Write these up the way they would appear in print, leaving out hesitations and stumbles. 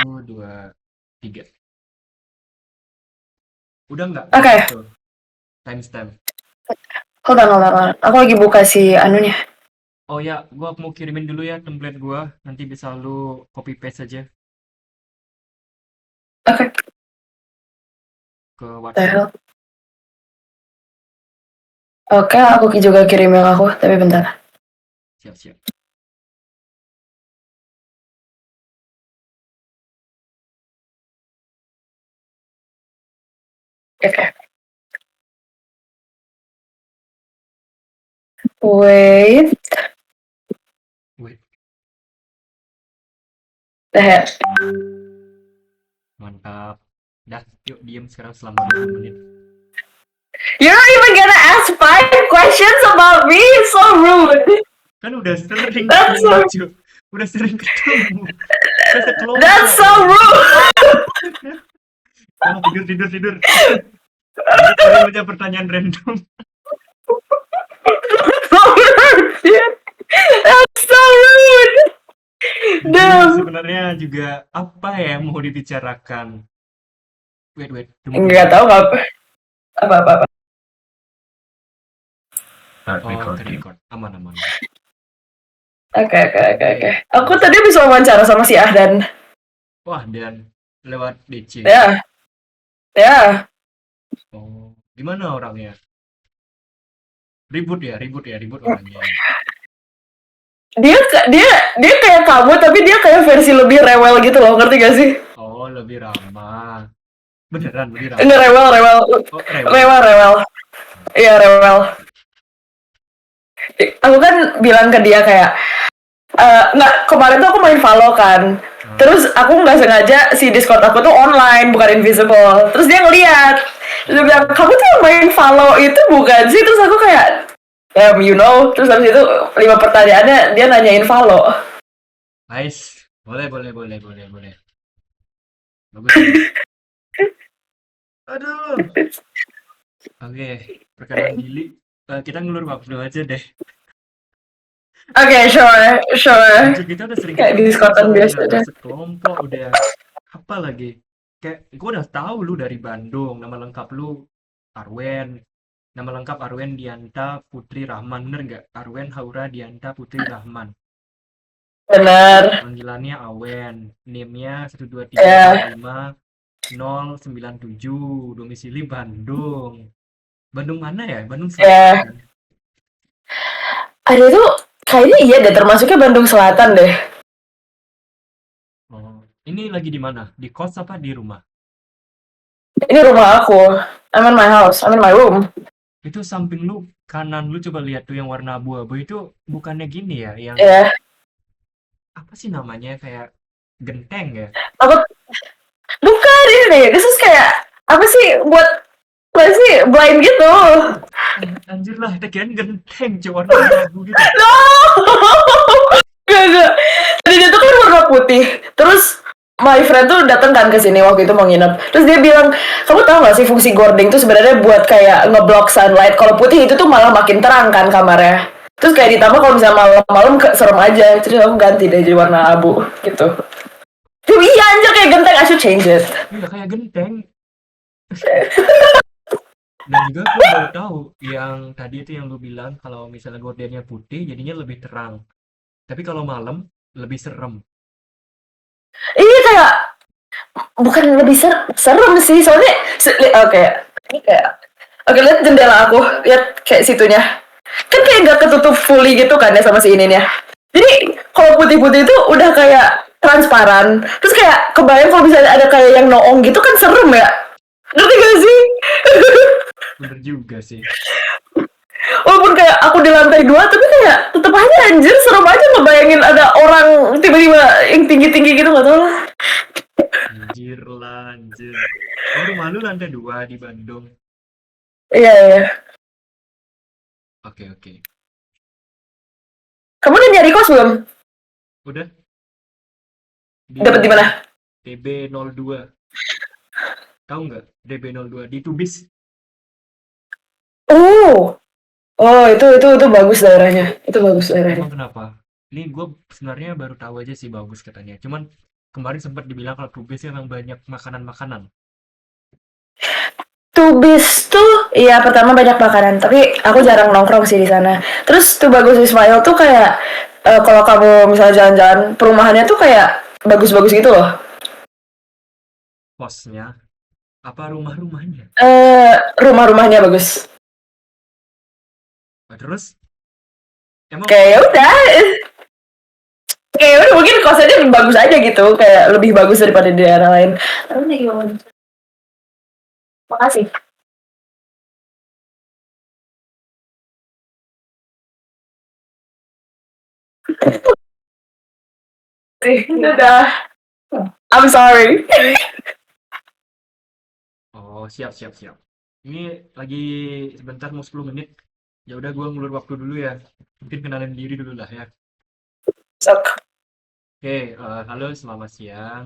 2, 3. Udah nggak? Oke. Tuh, timestamp. Hold on. Aku lagi buka si anunya. Oh ya, gua mau kirimin dulu ya template gua. Nanti bisa lu copy paste aja Oke. ke The WhatsApp. hell? Oke, aku juga kirim yang aku, tapi bentar. Siap-siap. Oke. Wait. Wih, The hell? mantap. Dah, yuk diem sekarang selama 20 menit. You're not even gonna ask 5 questions about me. It's so rude. Kan udah sering That's ketemu, so. cuy. Udah sering ketemu. Kan That's sekelompok so ya. rude. Oh, tidur. Aku kirim aja pertanyaan random. That's so rude. Jadi Damn. sebenarnya juga apa ya yang mau dibicarakan? Wait, tunggu dulu. Nggak tahu nggak apa. Oh, ke-record. Aman. Oke. Oke. Aku tadi bisa wawancara sama si Ahdan. Wah, dan lewat DC. Ya. Oh, gimana orangnya? Ribut orangnya. Dia dia kayak kamu, tapi dia kayak versi lebih rewel gitu loh, ngerti gak sih? Oh, lebih ramah. Beneran lebih Enggak, ramah. rewel. Oh, rewel. Rewel. Iya, rewel. Aku kan bilang ke dia kayak, nggak, kemarin tuh aku main Valo kan. Terus aku nggak sengaja si Discord aku tuh online, bukan invisible. Terus dia ngeliat. Terus dia bilang, kamu tuh yang main Valo itu bukan sih? Terus aku kayak, you know. Terus habis itu 5 pertanyaannya dia nanyain Valo. Nice. Boleh. Bagus. Aduh. Oke, perkenalan Gili. Kita ngulur waktu aja deh. Oke, sure. Anjir, kita udah sering Kayak ketemu, Discordan biasa udah deh. sekelompok, udah apa lagi? Kayak gue udah tahu lu dari Bandung, nama lengkap lu Arwen. Nama lengkap Arwen Dianta Putri Rahman, bener nggak? Arwen Haura Dianta Putri Rahman. Benar. Panggilannya Awen, NIM-nya Ya. 12345 097, domisili Bandung. Bandung mana ya? Bandung Ya. Selatan. Ada tuh kayaknya iya deh, termasuknya Bandung Selatan deh. Oh, ini lagi di mana? Di kos apa di rumah? Ini rumah aku. I'm in my house. I'm in my room. Itu samping lu, kanan lu coba lihat tuh yang warna abu-abu itu bukannya gini ya, yang Ya. apa sih namanya kayak genteng ya? Aku bukan ini nih. This is kayak apa sih buat apa sih blind gitu. Anjir lah, kita kirain genteng cuy, warna abu-abu gitu. No. Gak. Tadi dia tuh kan warna putih. Terus my friend tuh datang kan ke sini waktu itu mau nginep. Terus dia bilang, kamu tahu gak sih fungsi gording tuh sebenarnya buat kayak ngeblock sunlight. Kalau putih itu tuh malah makin terang kan kamarnya. Terus kayak ditambah kalau misalnya malam-malam serem aja. Terus aku ganti deh jadi warna abu gitu. Tapi iya anjir kayak genteng, I should change it. Iya kayak genteng. Dan juga gue baru tahu yang tadi itu yang lu bilang kalau misalnya gordennya putih jadinya lebih terang. Tapi kalau malam lebih serem. Iya kayak bukan lebih serem sih soalnya oke oke lihat jendela aku, lihat kayak situnya kan kayak nggak ketutup fully gitu kan ya sama si ininya. Jadi kalau putih-putih itu udah kayak transparan. Terus kayak kebayang kalau misalnya ada kayak yang noong gitu kan serem ya. Ngerti gak sih? Bener juga sih. Walaupun kayak aku di lantai 2 tapi kayak tetep aja anjir serem aja ngebayangin ada orang tiba-tiba yang tinggi-tinggi gitu nggak tau lah. Anjir lah, anjir. Oh, rumah lu lantai 2 di Bandung. Iya. Oke. Kamu udah nyari kos belum? Udah Dapat di mana? DB02. Tahu nggak DB02 di Tubis? Itu bagus daerahnya. Itu bagus daerahnya. Emang kenapa? Ini gue sebenarnya baru tahu aja sih bagus katanya. Cuman Kemarin sempat dibilang kalau Tubis emang banyak makanan-makanan. Tubis tuh, iya pertama banyak makanan, tapi aku jarang nongkrong sih di sana. Terus tuh Bagus Ismail tuh kayak kalau kamu misalnya jalan-jalan perumahannya tuh kayak bagus-bagus gitu loh. Posnya, apa rumah-rumahnya? Rumah-rumahnya bagus. Nah, terus emang Kayak ya udah, kayak ya udah mungkin kosannya bagus aja gitu, kayak lebih bagus daripada di daerah lain. Makasih. Udah. I'm sorry. oh siap siap siap. Ini lagi sebentar mau 10 menit. Ya udah gua ngulur waktu dulu ya. Mungkin kenalin diri dulu lah ya. Sok. Oke, halo selamat siang.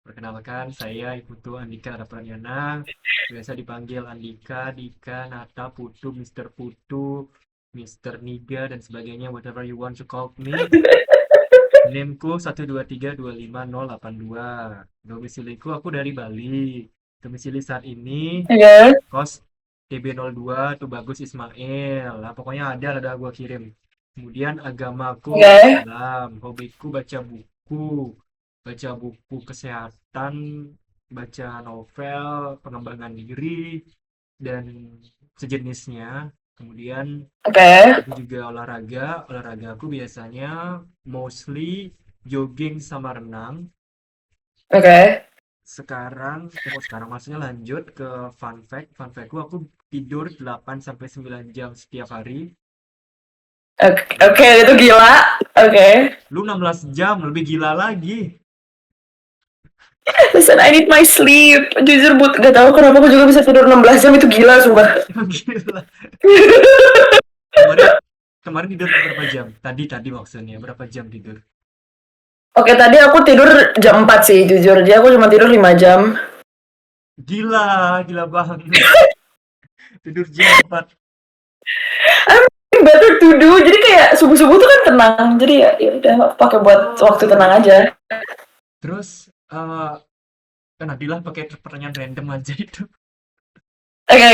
Perkenalkan saya Iputu Andika Pranyana. Biasa dipanggil Andika, Dika, Nata, Putu, Mister Putu, Mister Niga dan sebagainya whatever you want to call me. NIM-ku 1232502. Domisiliku aku dari Bali. Domisili saat ini Oke. kos TB02 tuh Bagus Ismail. Lah pokoknya ada gua kirim. Kemudian agamaku Oke. Islam, hobiku baca buku. Baca buku kesehatan, baca novel, pengembangan diri dan sejenisnya. Kemudian Oke. aku juga olahraga aku biasanya mostly jogging sama renang. Oke. Sekarang maksudnya lanjut ke fun factku aku tidur 8 sampai 9 jam setiap hari. Oke, itu gila. Oke. Lu 16 jam, lebih gila lagi. Listen, I need my sleep. Jujur, gak tau kenapa aku juga bisa tidur 16 jam, itu gila, sumpah. Gila. Kemarin, kemarin tidur berapa jam? Tadi maksudnya, berapa jam tidur? Oke, tadi aku tidur jam 4 sih, jujur. Jadi aku cuma tidur 5 jam. Gila banget. Tidur jam 4. I'm better to do. Jadi kayak subuh-subuh tuh kan tenang. Jadi ya udah pakai buat waktu tenang aja. Terus, kan Adilah pakai pertanyaan random aja itu. Oke.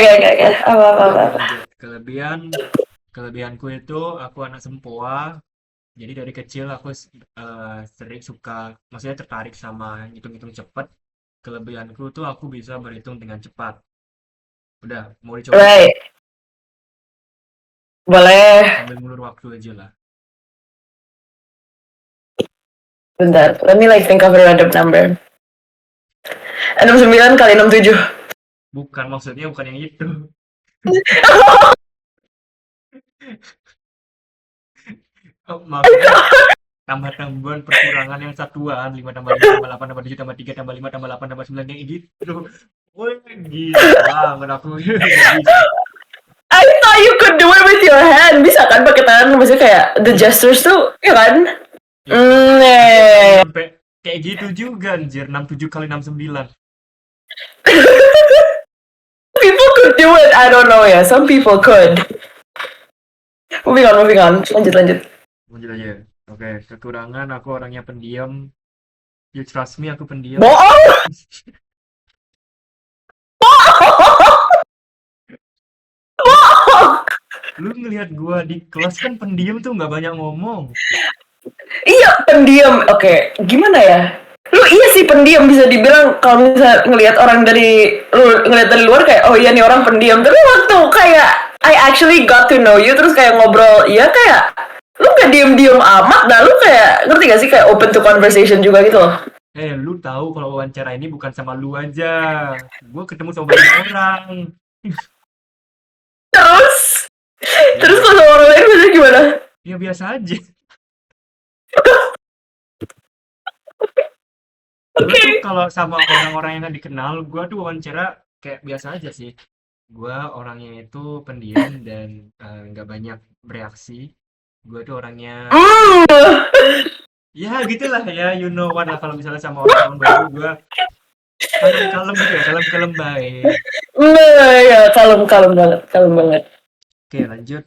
Apa. Lanjut. Kelebihanku itu aku anak sempoa. Jadi dari kecil aku sering suka, maksudnya tertarik sama hitung-hitung cepat. Kelebihanku tuh aku bisa berhitung dengan cepat. Udah, mau dicoba Right. Boleh. sambil ngulur waktu aja lah. Bentar. Let me like think of a random number. 69 kali 67. Bukan, maksudnya bukan yang itu. Maksudnya tambah-tambahan perkurangan yang satuan 5 tambah 5 tambah 8 tambah 7 tambah 3 tambah 5 tambah 8 tambah 9 kayak gitu. Woi, gila banget aku. I thought you could do it with your hand. Bisa kan pakai tangan, maksudnya kayak the gestures tuh, ya kan? Sampai kayak gitu juga anjir, 67 kali 69. People could do it. I don't know ya. Some people could. Moving on. Lanjut. Lanjut aja. Oke, kekurangan aku orangnya pendiam. You trust me, aku pendiam. Bohong. Lu ngelihat gua di kelas kan pendiam tuh nggak banyak ngomong. Iya, pendiam. Oke, gimana ya? Lu iya sih pendiam, bisa dibilang kalau misalnya ngelihat orang dari luar kayak oh iya nih orang pendiam. Tapi waktu kayak I actually got to know you terus kayak ngobrol, iya kayak lu gak diem-diem amat, dah lu kayak ngerti gak sih kayak open to conversation juga gitu loh. Lu tahu kalau wawancara ini bukan sama lu aja. Gua ketemu sama banyak orang. Terus terus kalau sama orang lain biasanya gimana? Ya biasa aja. Gue tuh kalau sama orang-orang yang gak dikenal, gue tuh wawancara kayak biasa aja sih. Gue orangnya itu pendiam dan nggak banyak bereaksi. Gue tuh orangnya, ya gitulah ya, you know what lah kalau misalnya sama orang baru gue kalem-kalem gitu ya, kalem-kalem baik. Nah, ya kalem banget. Oke lanjut,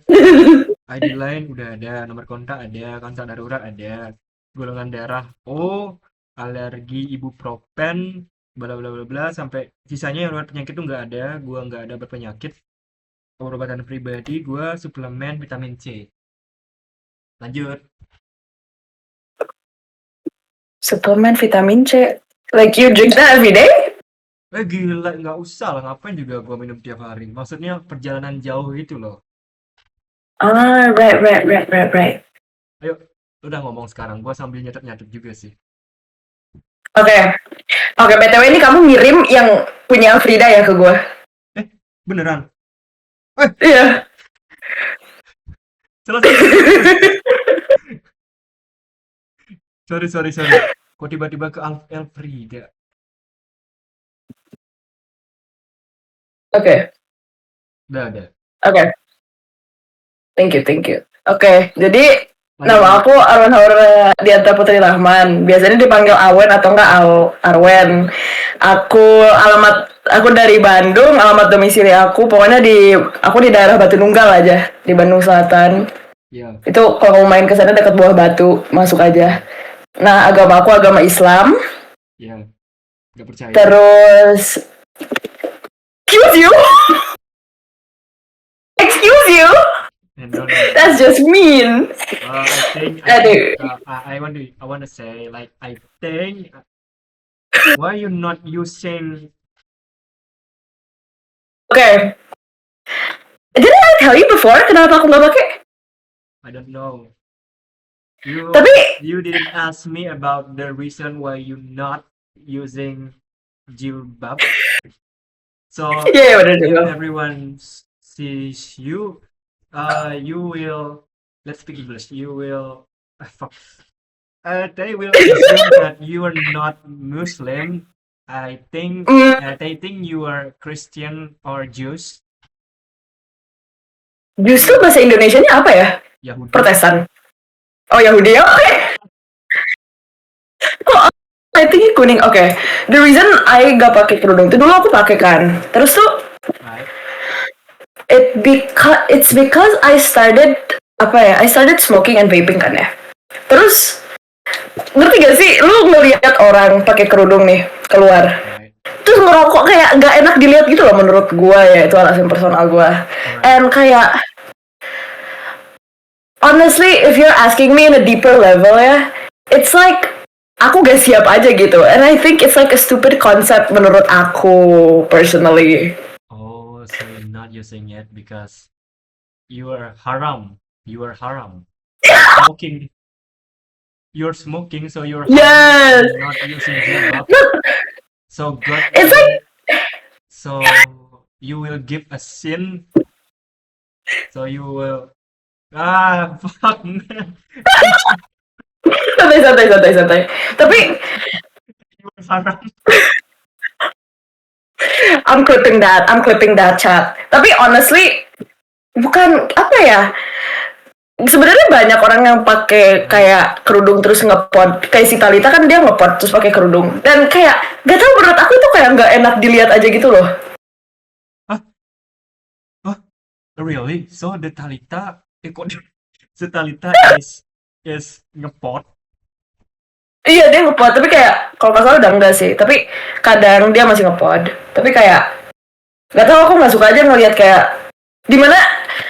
ID line udah ada, nomor kontak ada, kontak darurat ada, golongan darah O, alergi ibuprofen, bla bla bla bla, sampai sisanya yang luar penyakit tuh nggak ada. Gua nggak ada berpenyakit. Pengobatan pribadi, gua suplemen vitamin C. Lanjut. Suplemen vitamin C. Like you drink that every day? Gila, nggak usah lah, ngapain juga gua minum tiap hari. Maksudnya perjalanan jauh itu loh. Right. Ayo, udah ngomong sekarang. Gua sambil nyatet-nyatet juga sih. Oke. BTW ini kamu ngirim yang punya Frida ya ke gue? Beneran? Iya. Selesai. Sorry. Kok tiba-tiba ke Elfrida? Oke. Udah. Oke. Thank you. Oke, jadi Lanjut. nama aku Arwen Haura Dianta Putri Rahman. Biasanya dipanggil Awen atau enggak Arwen. Aku dari Bandung, alamat domisili aku pokoknya aku di daerah Batu Nunggal aja, di Bandung Selatan. Iya. Itu kalau mau main ke sana dekat Buah Batu, masuk aja. Nah, agama aku agama Islam. Iya. Gak percaya. Terus Excuse you? No. That's just mean. I want to say, like, I think why you not using? Okay. Didn't I tell you before kenapa aku nggak pakai? I don't know. Tapi You didn't ask me about the reason why you not using jilbab. So yeah, bener if juga. everyone sees you, you will, let's speak English. You will, they will assume that you are not Muslim. I think they think you are Christian or Jews. Justru bahasa Indonesianya apa ya? Yahudi. Protestan. Oh, Yahudi. Oke. Oh, I think kuning. Oke. The reason I gak pakai kerudung itu dulu aku pakai kan. Terus tuh Right. It's because I started smoking and vaping kan ya. Terus ngerti gak sih lu ngelihat orang pakai kerudung nih keluar, terus ngerokok kayak nggak enak dilihat gitu loh menurut gua ya, itu alasan personal gua. And kayak honestly if you're asking me in a deeper level ya, it's like aku gak siap aja gitu, and I think it's like a stupid concept menurut aku personally. Oh, so you're not using it because you are haram. Smoking. You're smoking, so you're yes not using jilbab. So God, it's like, so you will give a sin. So you will fuck man. santai. Tapi I'm clipping that chat. Tapi honestly bukan apa ya, sebenarnya banyak orang yang pakai kayak kerudung terus ngepod, kayak si Talita kan dia ngepod terus pakai kerudung, dan kayak gak tau, menurut aku itu kayak nggak enak dilihat aja gitu loh. Really? So the Talita is ngepod? Iya, dia ngepod, tapi kayak kalau nggak salah udah enggak sih, tapi kadang dia masih ngepod. Tapi kayak gak tau, aku nggak suka aja ngelihat kayak dimana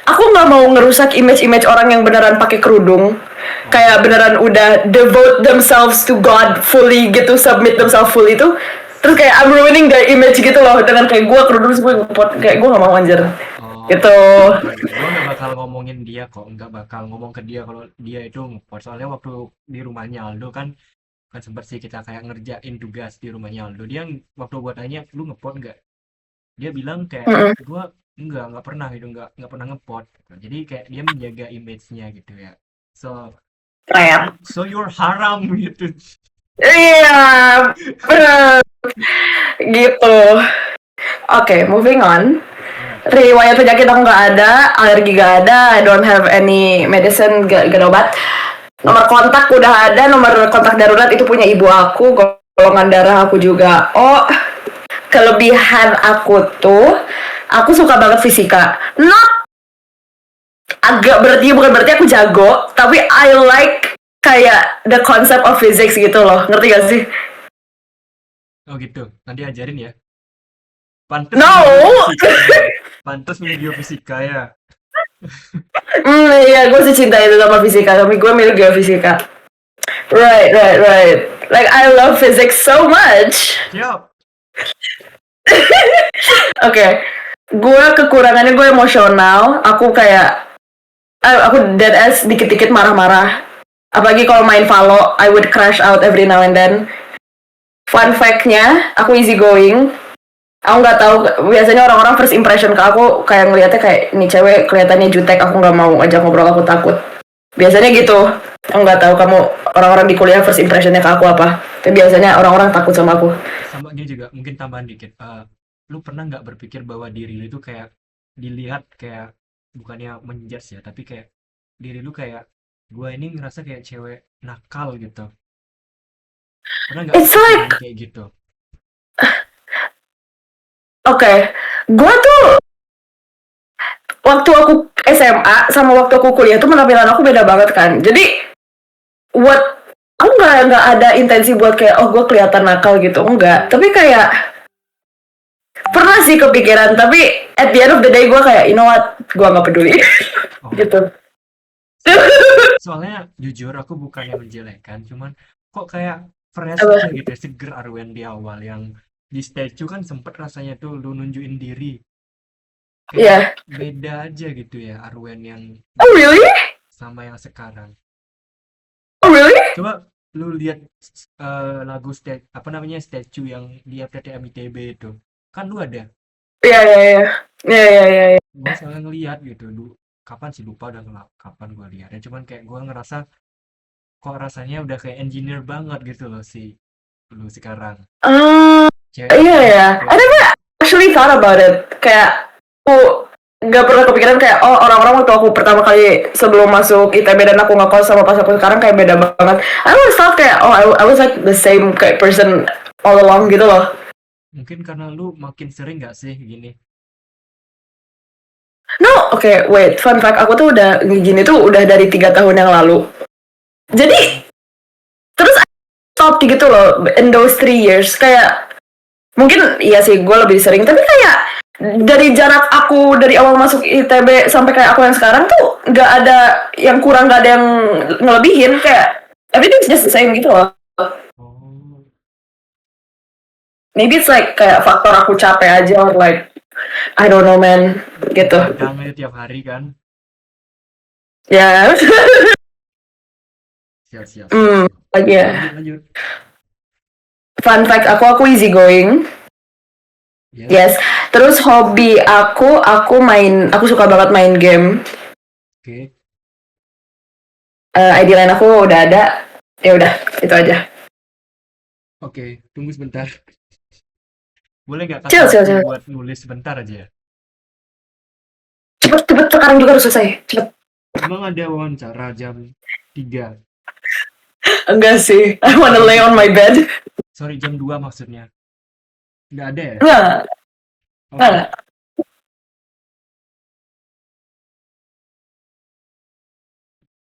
aku nggak mau ngerusak image orang yang beneran pakai kerudung, kayak beneran udah devote themselves to God fully gitu, submit themselves fully itu, terus kayak I'm ruining their image gitu loh dengan kayak gue kerudung terus gue ngepot, kayak gue nggak mau anjir. Gitu. Gue nggak bakal ngomongin dia kok, nggak bakal ngomong ke dia kalau dia itu ngepot, soalnya waktu di rumahnya Aldo kan sempat sih kita kayak ngerjain tugas di rumahnya Aldo. Dia waktu gue tanya lu ngepot nggak, dia bilang kayak gue nggak pernah gitu, nggak pernah ngepot. Jadi kayak dia menjaga image-nya gitu ya. So you're haram gitu. Iya, bener gitu. Oke, moving on. Riwayat penyakit aku nggak ada, alergi nggak ada, I don't have any medicine, gak obat. Nomor kontak udah ada, nomor kontak darurat itu punya ibu aku, golongan darah aku juga. Oh, kelebihan aku tuh, aku suka banget fisika. Bukan berarti aku jago, tapi I like kayak the concept of physics gitu loh, ngerti gak sih? Oh gitu, nanti ajarin ya. Pantes No. milih geofisika ya. Pantes milih geofisika ya. Iya, gue sih cinta itu sama fisika, tapi gue milih geofisika. Right, right, right. Like I love physics so much. Siap. Oke, gue kekurangannya gue emosional. Aku kayak aku dead ass dikit-dikit marah-marah. Apalagi kalau main Valo, I would crash out every now and then. Fun fact-nya, aku easy going. Aku nggak tahu, biasanya orang-orang first impression ke aku kayak ngeliatnya kayak ini cewek kelihatannya jutek, aku nggak mau ngajak ngobrol, aku takut. Biasanya gitu. Aku nggak tahu kamu orang-orang di kuliah first impressionnya ke aku apa. Tapi biasanya orang-orang takut sama aku. Sama gini juga, mungkin tambahan dikit. Lu pernah nggak berpikir bahwa diri lu itu kayak dilihat kayak bukannya menjudge ya, tapi kayak diri lu kayak gua ini ngerasa kayak cewek nakal gitu. Pernah nggak It's kepikiran like, kayak gitu? oke, gue tuh waktu aku SMA sama waktu aku kuliah tuh penampilan aku beda banget kan. Jadi what aku nggak ada intensi buat kayak oh gue kelihatan nakal gitu, enggak. Tapi kayak pernah sih kepikiran, tapi at the end of the day gue kayak you know what, gue nggak peduli. Oh, Gitu. soalnya jujur aku bukannya menjelekkan, cuman kok kayak fresh aja Apa? gitu, ya, seger Arwen di awal yang di statue kan sempet rasanya tuh lu nunjukin diri. Kayak Yeah. beda aja gitu ya Arwen yang Oh dulu really? sama yang sekarang. Oh really? Coba lu lihat lagu apa namanya statue yang di FTTM ITB itu. Kan lu ada. Iya iya iya. Iya iya iya. Iya. Gua salah ngeliat gitu. Kapan sih lupa udah kapan gua lihat. Ya cuman kayak gua ngerasa kok rasanya udah kayak engineer banget gitu loh si lu sekarang. Ah, iya Cewek-cewek ya. I kayak never actually thought about it. Kayak aku nggak pernah kepikiran kayak oh orang-orang waktu aku pertama kali sebelum masuk ITB dan aku ngekos sama pas aku sekarang kayak beda banget. I always thought kayak oh I was like the same kayak person all along gitu loh. mungkin karena lu makin sering gak sih gini. No, oke, wait. Fun fact, aku tuh udah gini tuh udah dari 3 tahun yang lalu. Oh, Jadi terus I stop gitu loh in those 3 years kayak mungkin iya sih gue lebih sering tapi kayak dari jarak aku dari awal masuk ITB sampai kayak aku yang sekarang tuh nggak ada yang kurang, nggak ada yang ngelebihin, kayak everything's just the same gitu loh. oh, Maybe it's like kayak faktor aku capek aja or like I don't know man gitu begadang aja tiap hari kan. ya. Siap, siap, siap, siap. Lagi ya, Lanjut, lanjut. fun fact aku easy going. Yes. Yes, terus hobi aku main, aku suka banget main game. Oke. ID line aku udah ada, ya udah itu aja. Oke, tunggu sebentar. Boleh nggak kasih Chill chill waktu chill, buat nulis sebentar aja? cepet cepet sekarang juga harus selesai cepet. Emang ada wawancara jam 3. Enggak sih, I wanna Jam lay on 3. my bed. Sorry, jam 2 maksudnya. Nggak ada ya? Enggak, Oke. enggak.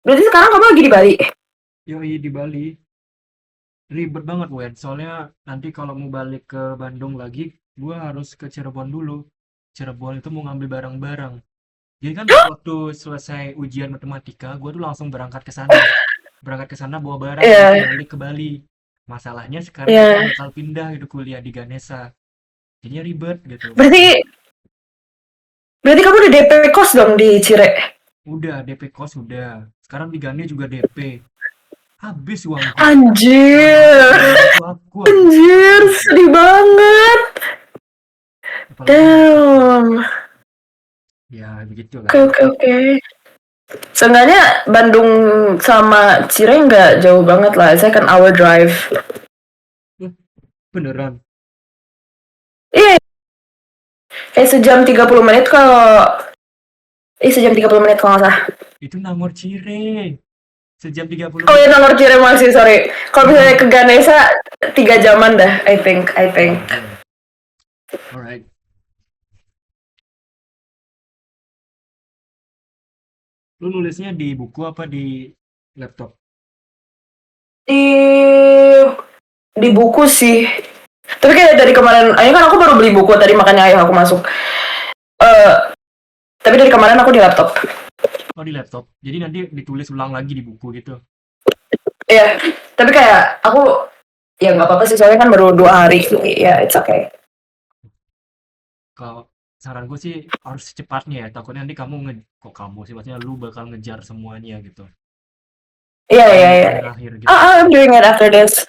Berarti sekarang kamu lagi di Bali? Yoi, di Bali. Ribet banget, Wen. Soalnya nanti kalau mau balik ke Bandung lagi, gua harus ke Cirebon dulu. Cirebon itu mau ngambil barang-barang. Jadi kan waktu selesai ujian matematika, gua tuh langsung berangkat ke sana. Berangkat ke sana bawa barang, terus Iya, balik ke Bali. Masalahnya sekarang kita iya. bakal pindah gitu kuliah di Ganesha. Jadinya ribet gitu. Berarti berarti kamu udah DP kos dong di Cire? Udah DP kos udah. Sekarang di Gane juga DP. Habis uangku. Mana aku Anjir, sama orang tua aku habis. anjir, Habis. sedih banget. Apalagi Damn. ya Oke begitulah. oke oke. Seenggaknya Bandung sama Cire nggak jauh banget lah. Saya kan hour drive. Eh, beneran. Iya, kayak sejam 30 menit kalau sejam 30 menit kalau nggak salah. Itu Nangor Cire. Sejam 30 Oh ya, menit. nomor Cire masih, sorry. Kalau misalnya ke Heeh. Ganesha 3 jaman dah, I think. Oh, damn. Alright. Lu nulisnya di buku apa di laptop? Di di buku sih. Tapi kayak dari kemarin, ayo kan aku baru beli buku tadi makanya ayah aku masuk. Eh, tapi dari kemarin aku di laptop. Oh, di laptop. Jadi nanti ditulis ulang lagi di buku gitu. Iya, tapi kayak aku ya nggak apa-apa sih soalnya kan baru 2 hari. Ya, it's okay. Kalau saranku sih harus secepatnya ya. Takutnya nanti kok kamu sih, maksudnya lu bakal ngejar semuanya gitu. Iya, Di iya, iya. akhir-akhir gitu. I'm doing it after this.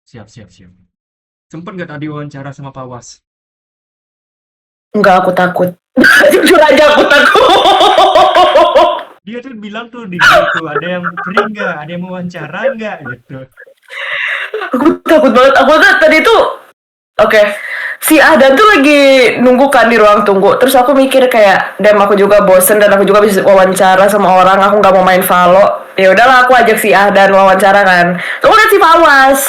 Siap, siap, siap. Sempet nggak tadi wawancara sama Pak Was? Enggak, aku takut. Jujur aja aku takut. Dia tuh bilang tuh di grup tuh, ada yang free nggak? Ada yang mau wawancara nggak? Gitu. Aku takut banget. Aku tuh tadi tuh oke. Si Ahdan tuh lagi nunggu kan di ruang tunggu. Terus aku mikir kayak, damn aku juga bosen dan aku juga bisa wawancara sama orang. Aku nggak mau main Valo. Ya udahlah aku ajak si Ahdan wawancara kan. Aku liat si Fawas.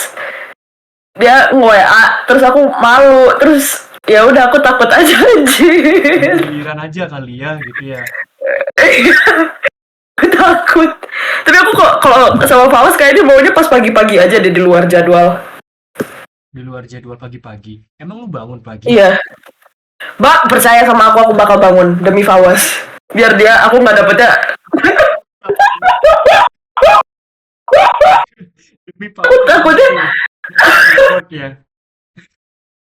Dia nge-WA. Terus aku malu. Terus ya udah aku takut aja anjir. Giliran aja kali ya gitu ya. Aku takut. Tapi aku kok kalau sama Fawas kayaknya maunya pas pagi-pagi aja deh di luar jadwal. Di luar jadwal pagi-pagi. Emang lu bangun pagi? Iya. Mbak percaya sama aku bakal bangun demi Fawas. Biar dia aku nggak dapetnya. Demi Pak Aku Was takutnya gitu. Repot ya.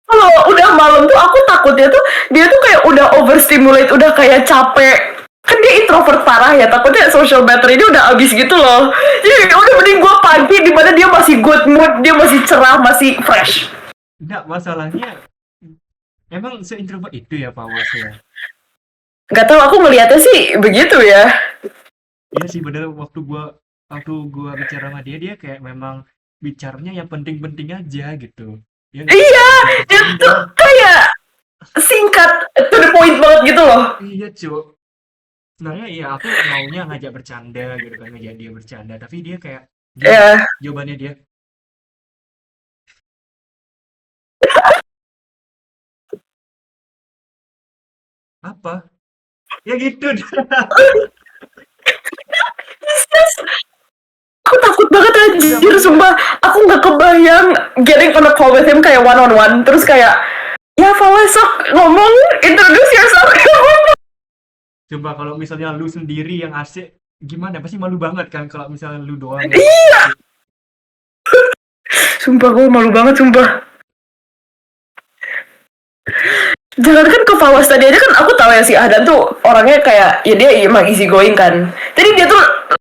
kalau udah malam tuh aku takutnya tuh dia tuh kayak udah overstimulate, udah kayak capek. Kan dia introvert parah ya, takutnya social battery dia udah abis gitu loh. Jadi udah mending gue pagi dimana dia masih good mood, dia masih cerah, masih fresh. Enggak, masalahnya emang seintrovert itu ya Pak Was ya. Gak tau aku ngeliatnya sih begitu ya. Iya sih bener, waktu gua bicara sama dia, dia kayak memang bicaranya yang penting-penting aja gitu. Dia nggak Iya, ngajak dia bercanda. tuh kayak singkat to the point banget gitu loh. Iya cuk. Sebenarnya iya aku maunya ngajak bercanda gitu kan, ngajak dia bercanda. Tapi dia kayak gini Ya, jawabannya dia, apa? Ya gitu. aku takut banget Enggak anjir, maksudnya, sumpah. Aku nggak kebayang getting on a call with him kayak one on one. Terus kayak, ya Fala sok ngomong, introduce yourself. coba kalau misalnya lu sendiri yang asik, gimana? Pasti malu banget kan kalau misalnya lu doang yang Iya, asik. sumpah gue malu banget, sumpah. Jangankan ke Fawas tadi aja kan aku tahu ya si Ahdan tuh orangnya kayak ya dia emang easy going kan. Jadi dia tuh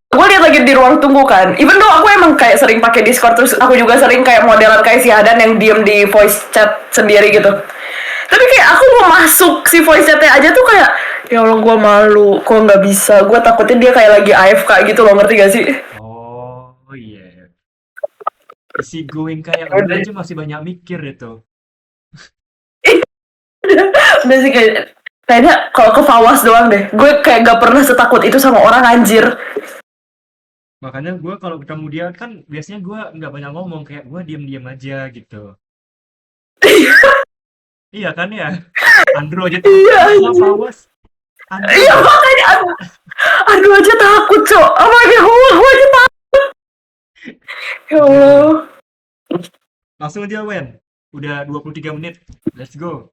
gue lihat lagi di ruang tunggu kan. Even though aku emang kayak sering pakai Discord, terus aku juga sering kayak modelan kayak si Ahdan yang diem di voice chat sendiri gitu. Tapi kayak aku mau masuk si voice chatnya aja tuh kayak ya Allah gue malu, kok nggak bisa. Gue takutnya dia kayak lagi AFK gitu loh, ngerti gak sih? Oh iya. Isi going kayak lu aja masih banyak mikir itu. Udah sih kayak kayaknya kalau ke Fawas doang deh. Gue kayak gak pernah setakut itu sama orang anjir. Makanya gue kalau ketemu dia kan biasanya gue nggak banyak ngomong, kayak gue diem-diem aja gitu. Iya kan ya? Andro aja Iya takut sama anjir. Pawas. Andro Iya loh. makanya aduh aja takut cok. Oh my god, gue aja takut. Ya Aduh. Allah. Langsung aja Wen. Udah 23 menit. Let's go.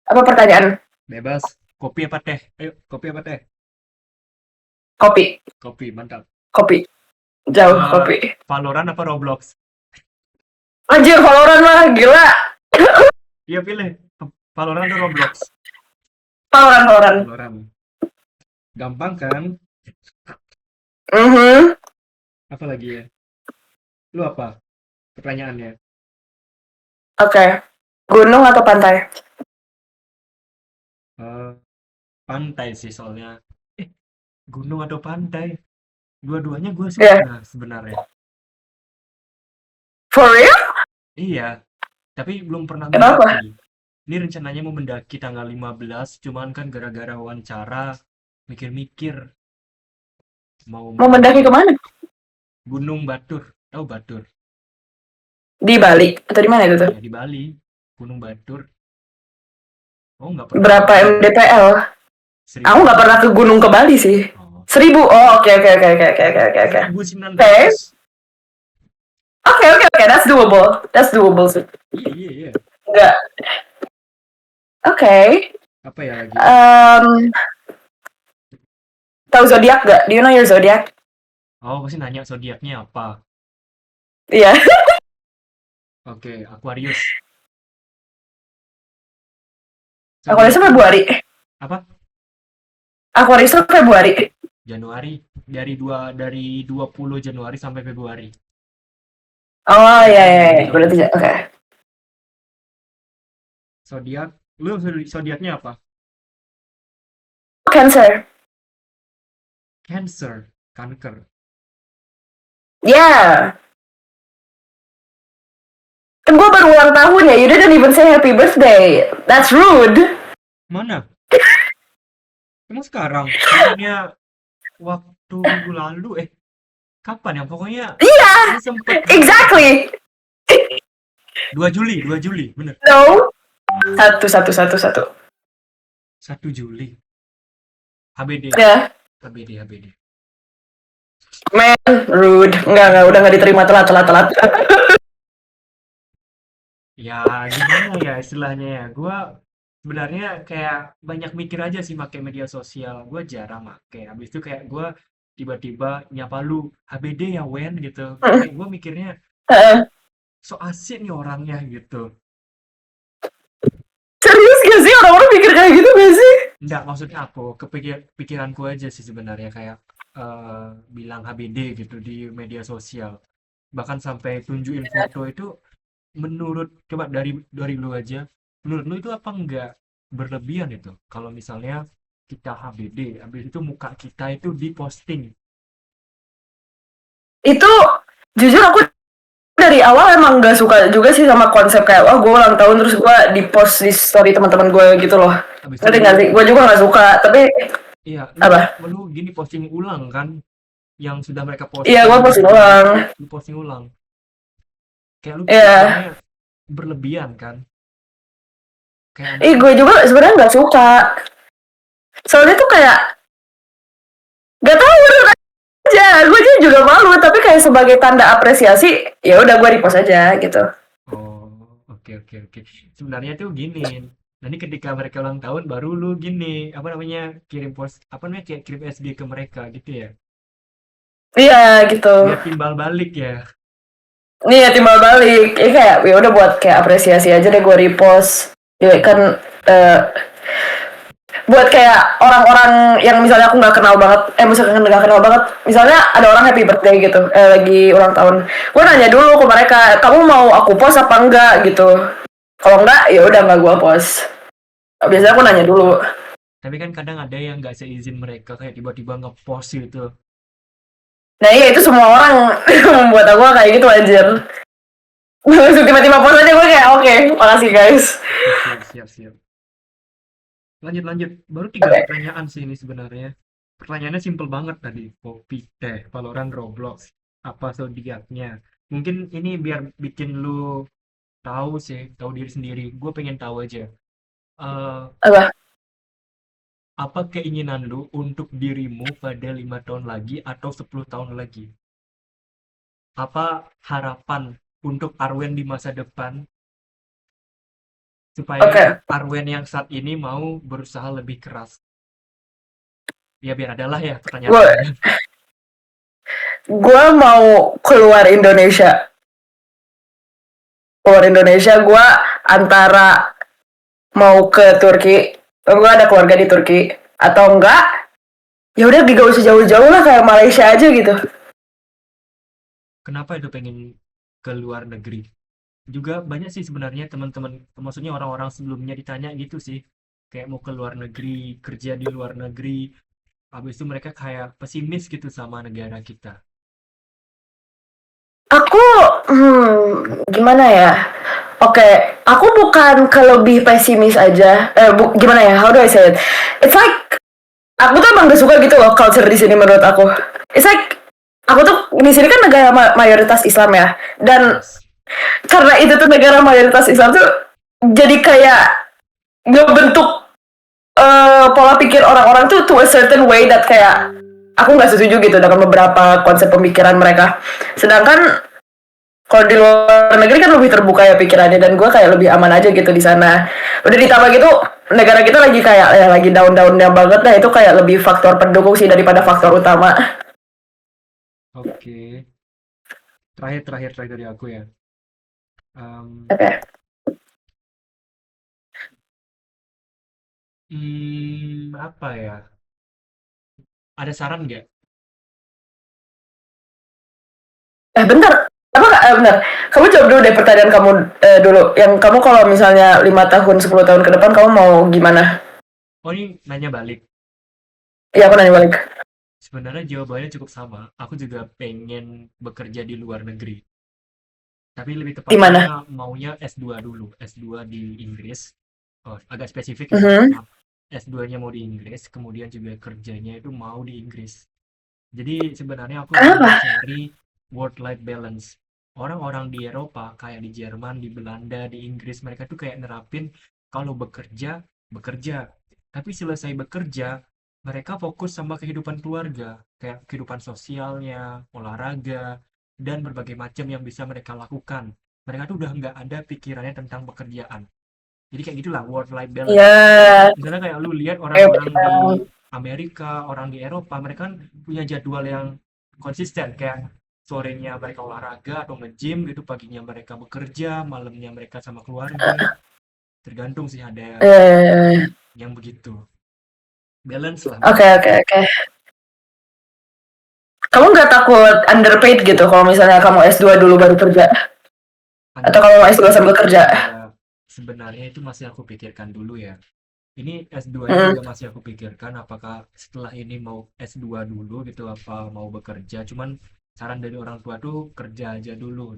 Apa pertanyaan? Bebas. Kopi apa teh? Ayo, kopi apa teh? Kopi. Kopi, mantap. Kopi. Jauh Eh, kopi. Valorant apa Roblox? Anjir Valorant mah gila. Iya pilih. Valorant atau Roblox? Valorant, Valorant. Valorant. Gampang kan? Mhm. Apa lagi ya? Lu apa? Pertanyaannya. Oke. Gunung atau pantai? Eh, pantai sih soalnya. Eh, gunung atau pantai? Dua-duanya gue Ya. suka Yeah. sebenarnya. For real? Iya, tapi belum pernah Kenapa? mendaki. Ini rencananya mau mendaki tanggal 15, cuman kan gara-gara wawancara, mikir-mikir mau Mau mendaki mendaki kemana? Gunung Batur. Tahu Batur? Di Bali atau di mana itu tuh? Ya di Bali, Gunung Batur. Oh nggak pernah ke Berapa Bali ya? mdpl? Aku Serius? nggak pernah ke gunung ke Bali sih. Oh, 1000. Oh, oke. 1900. Oke. That's doable. That's doable sih. Iya. Enggak. Oke. Apa ya lagi? Tahu zodiak gak? Do you know your zodiac? Oh, pasti nanya zodiaknya apa. Iya. Oke, Aquarius. Aquarius Zodiaknya Februari. apa? Aquarius Februari. Januari. Dari 20 Januari sampai Februari. Oh iya. Berarti oke. Zodiak. Lu zodiaknya apa? Cancer. Cancer. Kanker. Yeah. Kan gue baru ulang tahun ya. You didn't even say happy birthday. That's rude. Mana? Emang sekarang? Bukannya waktu minggu lalu. Kapan ya? Pokoknya Iya. sempet. Exactly. 2 Juli, bener. No. 1 Juli. HBD. Ya. HBD. Man, rude. Enggak, udah nggak diterima telat. Ya, gimana ya istilahnya ya? Gua sebenarnya kayak banyak mikir aja sih pakai media sosial. Gua jarang pakai. Habis itu kayak gua tiba-tiba nyapa lu, HBD ya Wen gitu. Kayak gua mikirnya so asik nih orangnya gitu. Serius gak sih orang-orang mikir kayak gitu gak sih? Enggak, maksudnya aku pikiranku aja sih sebenarnya kayak bilang HBD gitu di media sosial. Bahkan sampai tunjukin foto itu coba dari lu aja. Menurut lu itu apa enggak berlebihan itu? Kalau misalnya kita HBD, habis itu muka kita itu diposting. Itu jujur aku dari awal emang gak suka juga sih sama konsep kayak gue ulang tahun terus gue di post di story teman-teman gue gitu loh. Ngerti gak sih? Gue juga gak suka, tapi iya, apa? Lu gini posting ulang kan? Yang sudah mereka posting. Iya, gue posting ulang. Lu posting ulang. Kayak lu yeah. Berlebihan kan? Gue juga sebenarnya nggak suka. Soalnya tuh kayak nggak tahu aja. Gue juga malu, tapi kayak sebagai tanda apresiasi, ya udah gue repost aja gitu. Oh, oke. Sebenarnya tuh gini. Nanti ketika mereka ulang tahun baru lu gini, kirim post, kayak kirim SG ke mereka gitu ya? Iya gitu. Biar timbal balik ya. Nih ya timbal balik. Ini kayak ya udah buat kayak apresiasi aja deh gue repost. Ya kan buat kayak orang-orang yang misalnya aku nggak kenal banget, misalnya ada orang happy birthday gitu, lagi ulang tahun, gue nanya dulu ke mereka, kamu mau aku post apa enggak gitu. Kalau enggak, ya udah nggak gue post. Biasanya aku nanya dulu. Tapi kan kadang ada yang nggak seizin mereka kayak tiba-tiba nge-post gitu. Nah iya itu semua orang membuat aku kayak gitu anjir. Tiba-tiba post aja gue kayak oke, makasih guys. Siap. Lanjut. Baru 3 pertanyaan sih ini sebenarnya. Pertanyaannya simple banget tadi. Kopi, teh, Valorant, Roblox. Apa zodiaknya? Mungkin ini biar bikin lu tahu diri sendiri. Gue pengen tahu aja. Apa keinginan lu untuk dirimu pada 5 tahun lagi atau 10 tahun lagi? Apa harapan untuk Arwen di masa depan? Supaya Arwen yang saat ini mau berusaha lebih keras. Ya biar adalah ya pertanyaan. Gue mau keluar Indonesia. Gue antara mau ke Turki, gue ada keluarga di Turki, atau enggak ya udah gak usah jauh-jauh lah kayak Malaysia aja gitu. Kenapa itu pengen ke luar negeri? Juga banyak sih sebenarnya teman-teman, maksudnya orang-orang sebelumnya ditanya gitu sih, kayak mau ke luar negeri, kerja di luar negeri, habis itu mereka kayak pesimis gitu sama negara kita. Aku gimana ya? Oke, aku bukan ke lebih pesimis aja. Gimana ya? How do I say it? It's like aku tuh emang gak suka gitu loh culture di sini menurut aku. It's like aku tuh di sini kan negara mayoritas Islam ya, dan karena itu tuh negara mayoritas Islam tuh jadi kayak ngebentuk pola pikir orang-orang tuh to a certain way that kayak aku nggak setuju gitu dengan beberapa konsep pemikiran mereka. Sedangkan kalau di luar negeri kan lebih terbuka ya pikirannya, dan gue kayak lebih aman aja gitu di sana. Udah ditambah gitu, negara kita lagi kayak ya lagi daun-daunnya banget, nah itu kayak lebih faktor pendukung sih daripada faktor utama. Oke. Terakhir dari aku ya. Oke. Em, Okay. apa ya? Ada saran nggak? Bentar. Apa bentar. Kamu jawab dulu deh pertanyaan kamu dulu. Yang kamu kalau misalnya 5 tahun, 10 tahun ke depan kamu mau gimana? Oh, ini nanya balik. Iya, aku nanya balik. Sebenarnya jawabannya cukup sama. Aku juga pengen bekerja di luar negeri. Tapi lebih Di tepatnya mana? maunya S2 dulu. S2 di Inggris. Oh, agak spesifik ya. Mhm. S2-nya mau di Inggris, kemudian juga kerjanya itu mau di Inggris. Jadi sebenarnya aku lagi Kenapa? mencari work-life balance. Orang-orang di Eropa, kayak di Jerman, di Belanda, di Inggris, mereka tuh kayak nerapin kalau bekerja, bekerja. Tapi selesai bekerja, mereka fokus sama kehidupan keluarga, kayak kehidupan sosialnya, olahraga, dan berbagai macam yang bisa mereka lakukan. Mereka tuh udah nggak ada pikirannya tentang pekerjaan. Jadi kayak gitulah work-life balance. Ya, Misalnya kayak lu lihat kayak orang-orang di Amerika, orang di Eropa, mereka kan punya jadwal yang konsisten, kayak sorenya mereka olahraga atau nge-gym gitu, paginya mereka bekerja, malamnya mereka sama keluarga. Tergantung sih, ada yang begitu. Balance lah, oke balance. oke oke. Kamu nggak takut underpaid gitu kalau misalnya kamu S2 dulu baru kerja? Atau kamu Underpaid S2 sambil kerja? juga sebenarnya itu masih aku pikirkan dulu ya. Ini S2-nya Mm. juga masih aku pikirkan apakah setelah ini mau S2 dulu gitu apa mau bekerja. Cuman saran dari orang tua tuh kerja aja dulu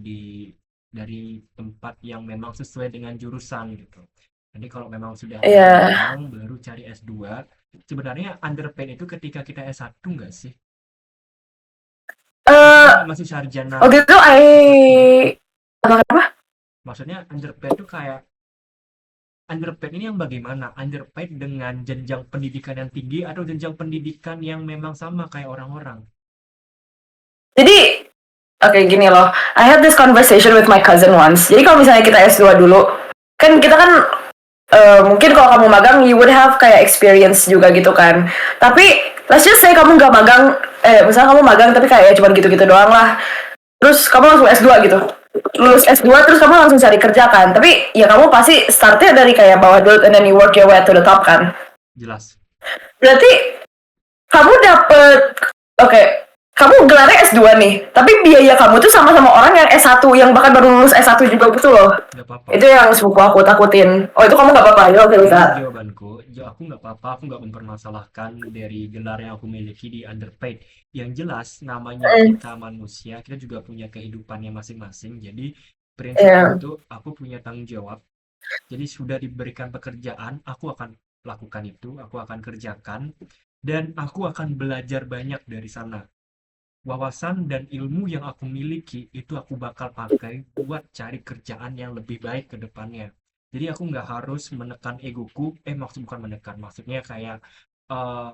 dari tempat yang memang sesuai dengan jurusan gitu. Jadi kalau memang sudah ada Iya. uang baru cari S2. Sebenarnya underpaid itu ketika kita S1 nggak sih? Eh, Maksudnya masih sarjana waktu itu S1. apa? Maksudnya underpaid itu kayak underpaid ini yang bagaimana? Underpaid dengan jenjang pendidikan yang tinggi atau jenjang pendidikan yang memang sama kayak orang-orang? Jadi, oke gini loh. I had this conversation with my cousin once. Jadi kalau misalnya kita S2 dulu, kan kita kan mungkin kalau kamu magang you would have kayak experience juga gitu kan. Tapi let's just say kamu nggak magang, misalnya kamu magang tapi kayak ya cuma gitu-gitu doang lah. Terus kamu langsung S2 gitu. Lulus S2 terus kamu langsung cari kerja kan. Tapi ya kamu pasti startnya dari kayak bawah dulu and then you work your way to the top kan. Jelas. Berarti kamu dapet, oke, kamu gelarnya S2 nih, tapi biaya kamu tuh sama-sama orang yang S1, yang bahkan baru lulus S1 juga gitu loh. Nggak apa-apa. Itu yang sepupu aku takutin. Oh itu kamu gak apa-apa, ya oke Ini bisa. jawabanku. Aku nggak apa-apa. Aku nggak mempermasalahkan dari gelar yang aku miliki di underpaid. Yang jelas, namanya Mm, kita manusia, kita juga punya kehidupannya masing-masing. Jadi, prinsipku yeah. itu, aku punya tanggung jawab. Jadi, sudah diberikan pekerjaan, aku akan lakukan itu, aku akan kerjakan, dan aku akan belajar banyak dari sana. Wawasan dan ilmu yang aku miliki itu aku bakal pakai buat cari kerjaan yang lebih baik ke depannya. Jadi aku nggak harus menekan egoku, maksud bukan menekan, maksudnya kayak eh,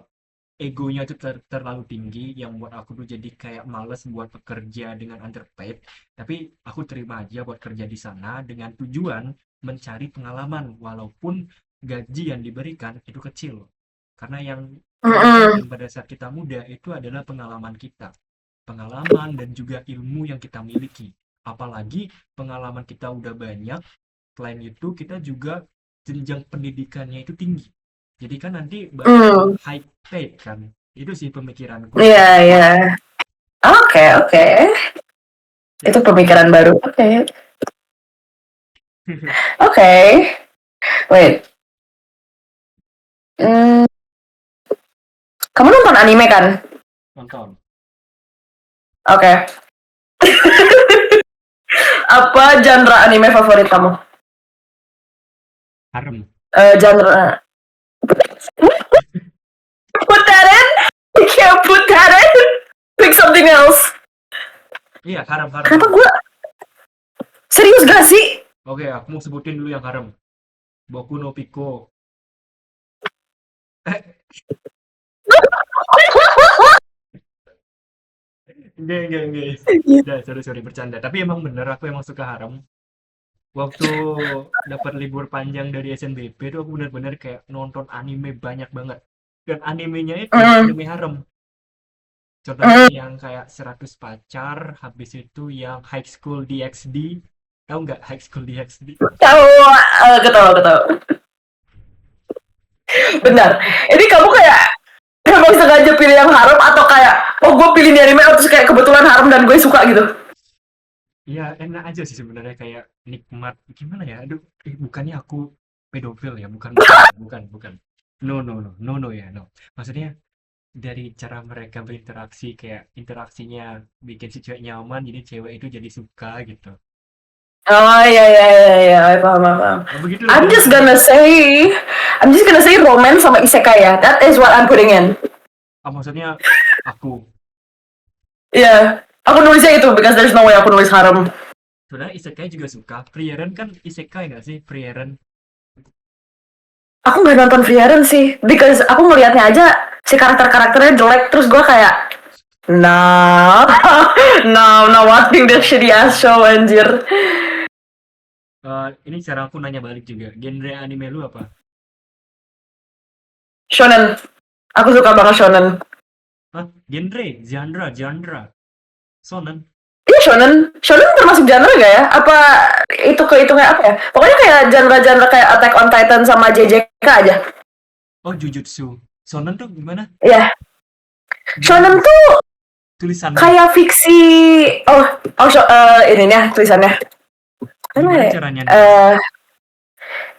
egonya itu terlalu tinggi yang buat aku tuh jadi kayak males buat bekerja dengan underpaid. Tapi aku terima aja buat kerja di sana dengan tujuan mencari pengalaman walaupun gaji yang diberikan itu kecil. Karena yang paling penting Mm-mm. pada saat kita muda itu adalah pengalaman kita, pengalaman dan juga ilmu yang kita miliki. Apalagi pengalaman kita udah banyak, selain itu kita juga jenjang pendidikannya itu tinggi. Jadi kan nanti bakal Mm. high paid kan. Itu sih pemikiranku Iya, sekarang. iya. Oke, oke. Itu Ya. pemikiran baru. Oke. Oke. Wait. Hmm, kamu nonton anime kan? Nonton. Oke. Apa genre anime favorit kamu? Harem. Genre. Put that in? You can't put that in. Pick something else. Iya, harem, harem, Kenapa harem. gue serius gak sih? Oke, aku mau sebutin dulu yang harem. Boku no Pico. Eh, Enggak. Udah, sorry bercanda. Tapi emang bener, aku emang suka harem. Waktu dapat libur panjang dari SNBP tuh aku bener-bener kayak nonton anime banyak banget. Dan animenya itu Mm, anime harem. Contohnya mm. yang kayak 100 pacar, habis itu yang High School DxD. Tahu nggak High School DxD? Tahu, ketawa. Benar. Ini kamu kayak emang sengaja pilih yang haram atau kayak oh gue pilih di anime terus kayak kebetulan haram dan gue suka gitu. Ya enak aja sih sebenarnya kayak nikmat gimana ya? Aduh, bukannya aku pedofil ya? Bukan. No ya, no. Maksudnya dari cara mereka berinteraksi kayak interaksinya bikin si cewek nyaman, jadi cewek itu jadi suka gitu. Oh iya, paham. Nah, begitulah I'm just kira-kira. gonna say, I'm just gonna say romance sama isekai ya. That is what I'm putting in. Ah, maksudnya aku Iya, yeah. Aku nulisnya itu because there's no way aku nulis harem. sebenarnya isekai juga suka. Frieren kan isekai nggak sih? Frieren. Aku nggak nonton Frieren sih, because aku ngelihatnya aja si karakternya jelek, terus gue kayak, nah, no watching this shitty ass show anjir. Ini cara aku nanya balik juga. Genre anime lu apa? Shonen, aku suka banget shonen. Hah? Genre. Shonen. Iya shonen termasuk genre gak ya? Apa itu kehitungnya apa ya? Pokoknya kayak genre-genre kayak Attack on Titan sama JJK aja. Oh, Jujutsu. Shonen tuh gimana? Iya, Gimana shonen tuh tulisannya? kayak fiksi. Ini nih tulisannya. Apa Gimana ya? caranya nulis?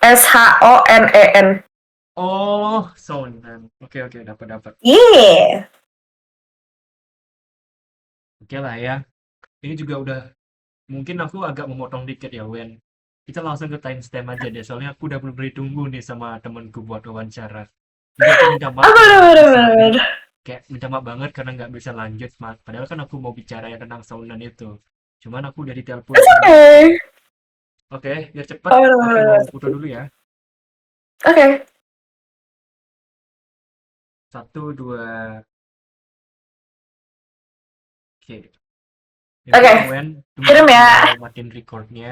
Shonen. Oh, shonen. Oke, dapat. Yeah. Oke lah ya. Ini juga udah mungkin aku agak memotong dikit ya, Wen. Kita langsung ke timestamp aja deh, soalnya aku udah bener ditunggu nih sama temenku buat wawancara. Jadi aku minta maaf Apa karena nggak bisa, bener. kayak minta maaf banget karena nggak bisa lanjut, padahal kan aku mau bicara yang tentang saunan itu. Cuman aku udah ditelepon It's sama. okay. Oke, biar cepet, Oh, aku mau bener. foto dulu ya. Oke. Satu, dua, oke. Ini Oke. Wen, tunggu Kirim aku ya. mau matiin recordnya.